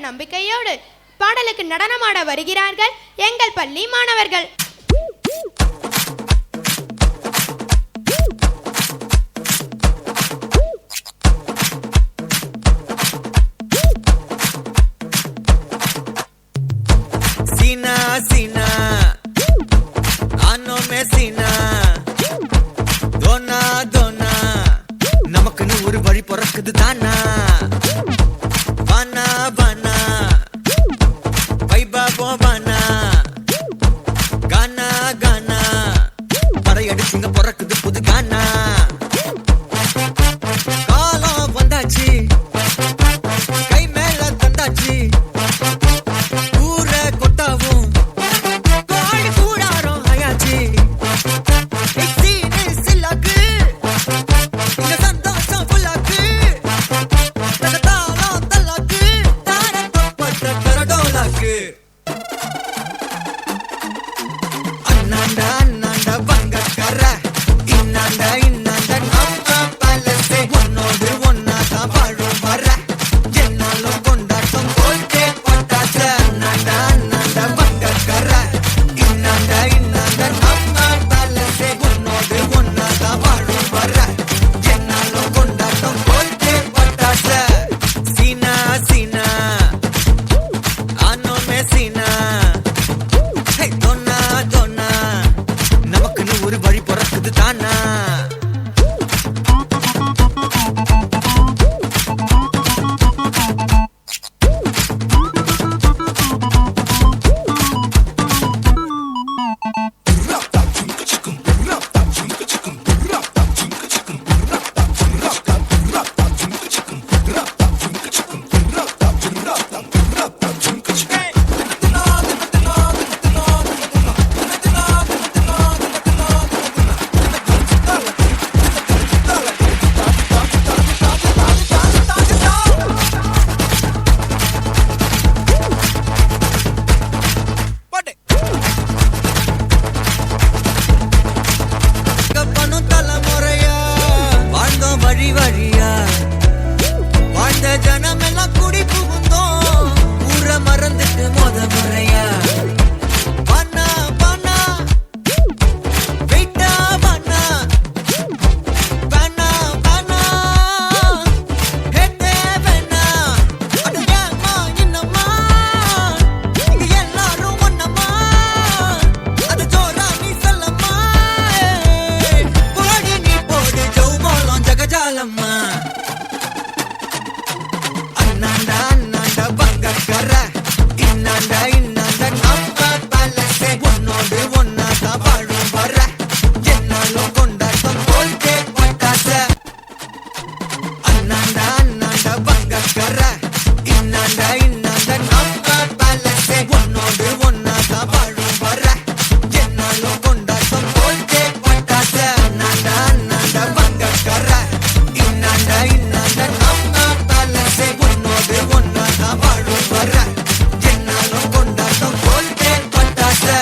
நம்பிக்கையோடு பாடலுக்கு நடனமாட வருகிறார்கள் எங்கள் பள்ளி மாணவர்கள். Sina, Sina, ano me Sina, Dona, Dona, நமக்குன்னு ஒரு வழி பிறக்குது தானா, வானா, வானா, வைபா போவானா, கானா, கானா, பறையடிச்சுங்க பிறக்குது புது கானா, காலம் வந்தாச்சு, கை மேல தந்தாச்சு. Ananda, Ananda, Bangakkara, Innanda, Innanda, Namma Palace, Onnodu Onnatha Vaazhum Vara, Ennalum Kondaattam Kolke Pattacha. Ananda, Ananda, Bangakkara, Innanda, Innanda, Namma Palace, Onnodu Onnatha Vaazhum Vara, Ennalum Kondaattam Kolke Pattacha. Sina, Sina, ano me Sina. நமக்குன்னு ஒரு வழி பிறக்குது தானா. வழி வழியா வாழ்ந்த ஜனமெல்லாம் குடி புகுந்தோம், ஊர மறந்துட்டு மொத முறையா பண்ணா பண்ணா வெயிட்டா பண்ணா பண்ணா பண்ணா ஹெட்டே பண்ணா அது ஏமா இன்னமா இங்க எல்லாரும் ஒன்னமா அது ஜோரா நீ சொல்லமா போடி நீ போடு ஜவுமோலம் ஜகஜாலம்மா. Ananda, Ananda, Bangakkara, Innanda, Innanda, Namma Palace, Onnodu Onnatha Vaazhum Vara, Ennalum Kondaattam Kolke Pattacha. Ananda, Ananda, Bangakkara, Innanda, Innanda, Namma Palace, Onnodu Onnatha Vaazhum Vara, Ennalum Kondaattam Kolke Pattacha. Ananda, Ananda, Bangakkara, Innanda, Innanda, Namma Palace, Onnodu Onnatha Vaazhum Vara, Ennalum Kondaattam Kolke Pattacha.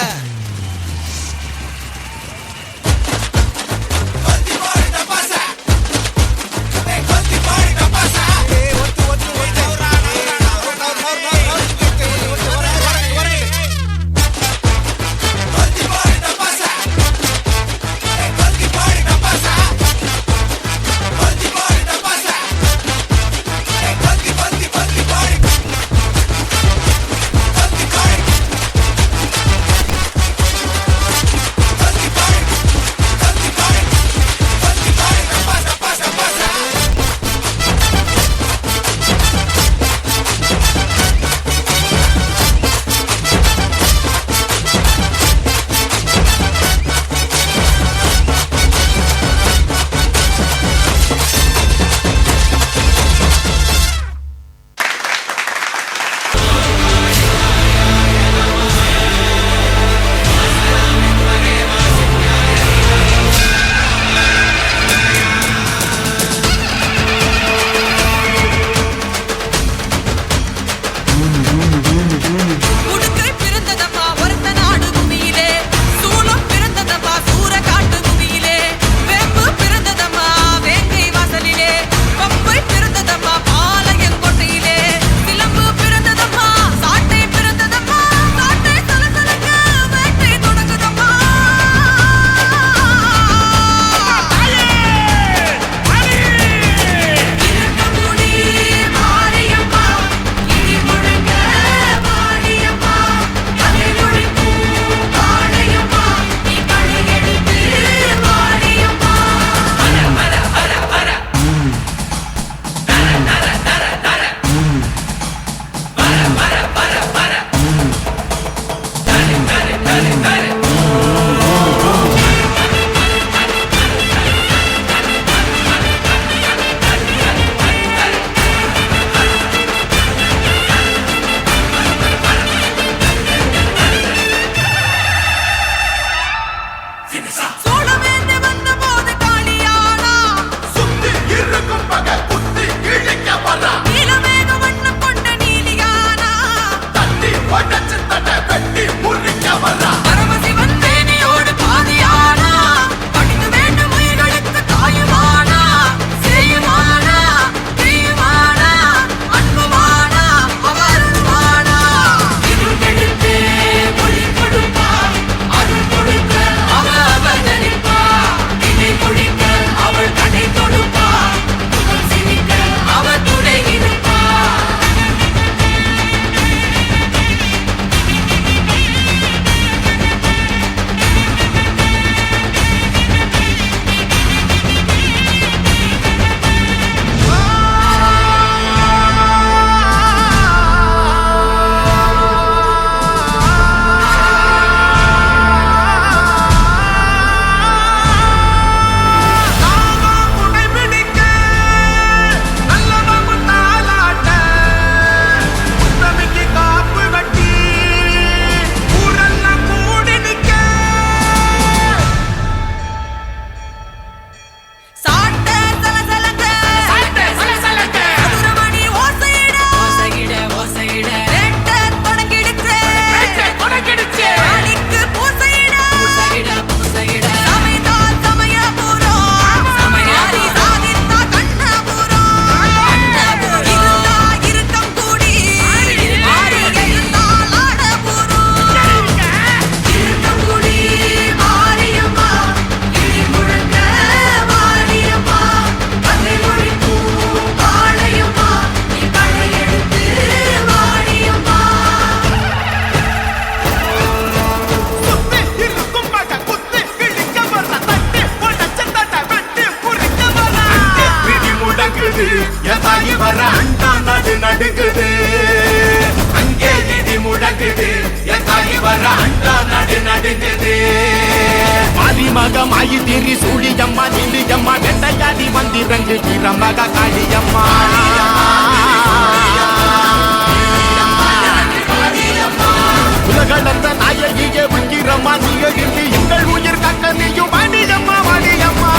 மக மாயி theory சூழியம்மா Neeliyamma வெண்டையாடி வந்திரங்கு வீரமக Kaliyamma உலகளந்த நாயகியே உக்கிரம்மா நீய இருந்து எங்கள் உயிர் காக்க நீயும் வாணியம்மா வாணியம்மா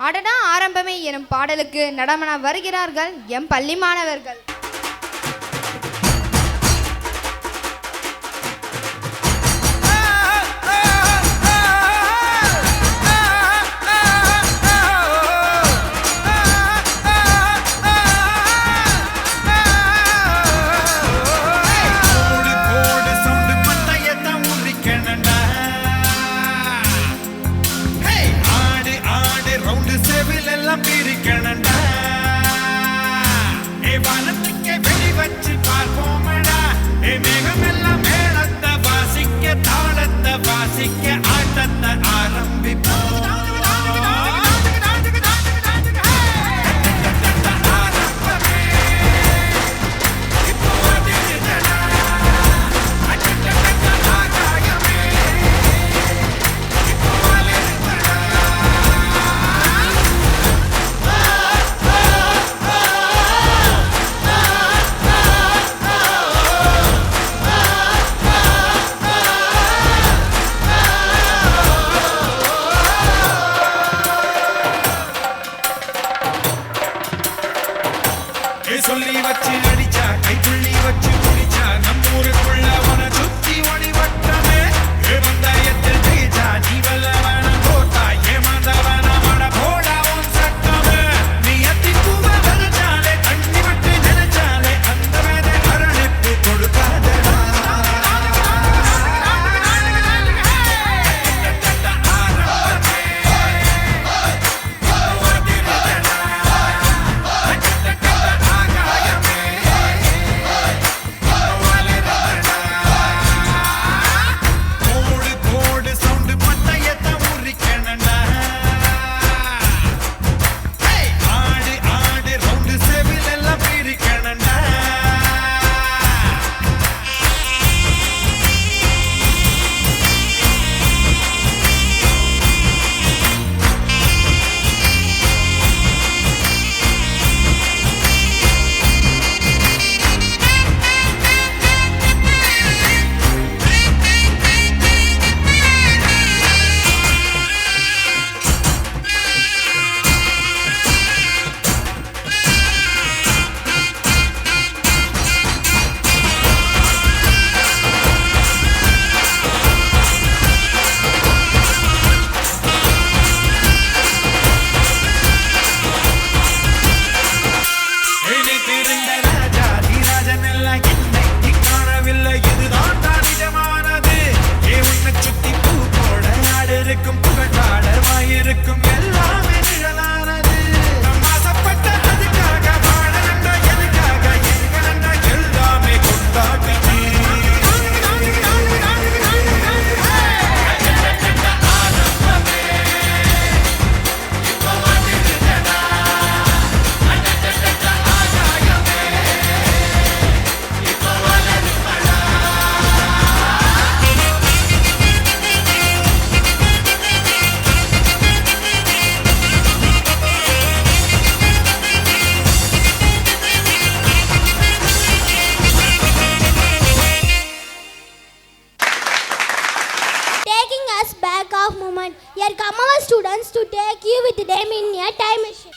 அடடா ஆரம்பமே எனும் பாடலுக்கு நடன வருகிறார்கள் எம் பள்ளி மாணவர்கள். சொல்லி வச்சு அடிச்சா கைப்புள்ளி வச்சு குடிச்சா நம்மூருக்குள்ள உன சுத்தி ஒளி வட்டமே வந்தாயத்தில் ஜெயிச்சா நீ வல்லவன போட்டா ஏமாந்தவன மட போடா உன் சட்டமே நீ அத்தி பூவ வதச்சாலே தண்ணி விட்டு நினைச்சாலே அந்த வேத அரணிப்பு கொடுக்காதடா Here come our students to take you with them in a time machine.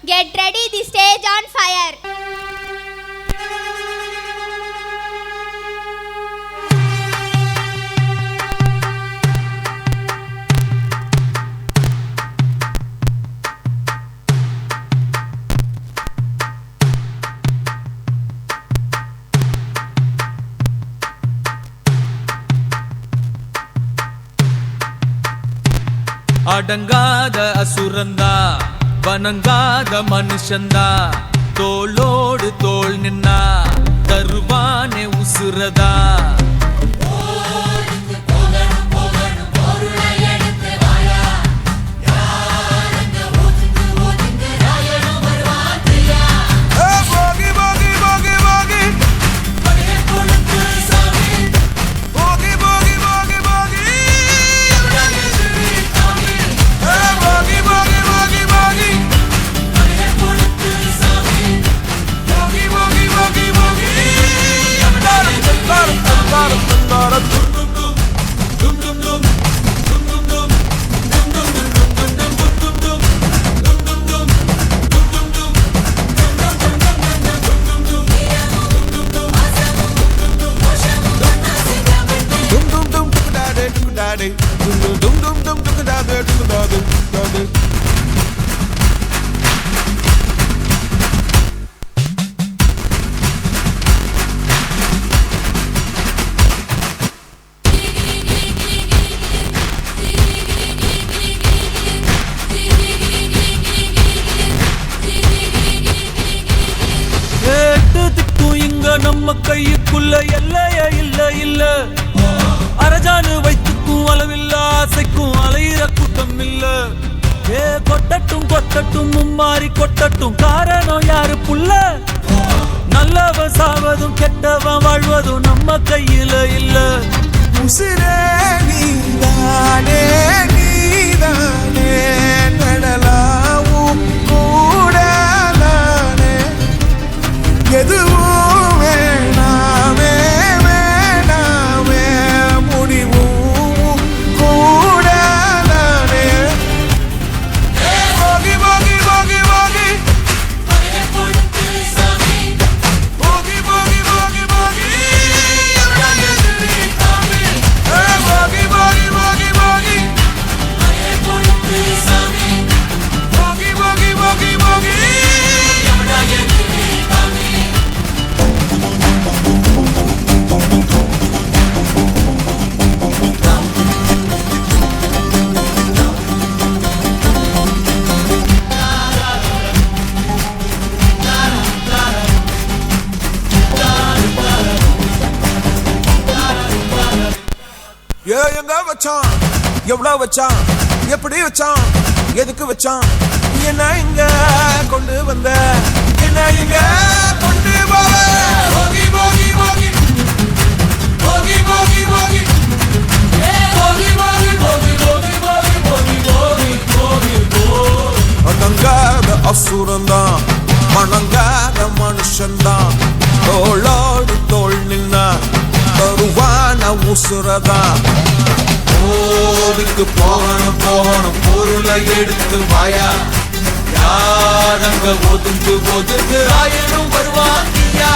Get ready, the stage on fire. அடங்காத அசுரந்தா வணங்காத மனுஷந்தா தோளோடு தோள் நின்னா தருவானே உசுரதா நம்ம கையுக்குள்ள எல்லைய இல்ல இல்ல அரஜானு வைத்துக்கும் அளவில்ல ஆசைக்கும் அலையிற கூட்டம் இல்ல ஏ கொட்டட்டும் கொட்டட்டும் மும்மாறி கொட்டட்டும் காரணம் யாரு புள்ள நல்லவன் சாவதும் கெட்டவன் வாழ்வதும் நம்ம கையில இல்ல உசிரே நீதானே நீதானே நடலாவும் கூடலானே எதுவும் வேணாமே வேணாமே முடிவும் கூடலானே போகி போகி போகி போகி போகி போகி போகி போகி எங்க வச்சான் எவ்வளவு வச்சான் எப்படி வச்சான் எதுக்கு வச்சான் என்ன இங்க கொண்டு வந்த என்ன இங்க கொண்டு போகி போகி போகி போகி போகி போகி அடங்காத அசுரந்தான் மணங்காத மனுஷன்தான் தோளோடு தோள் நின்னா தருவான உசுரதா ஓதுக்கு போகணும் போகணும் பொருளை எடுத்து வாயா யாரங்க ஒதுங்கு ஒதுங்கு ஆயனும் வருவாங்கியா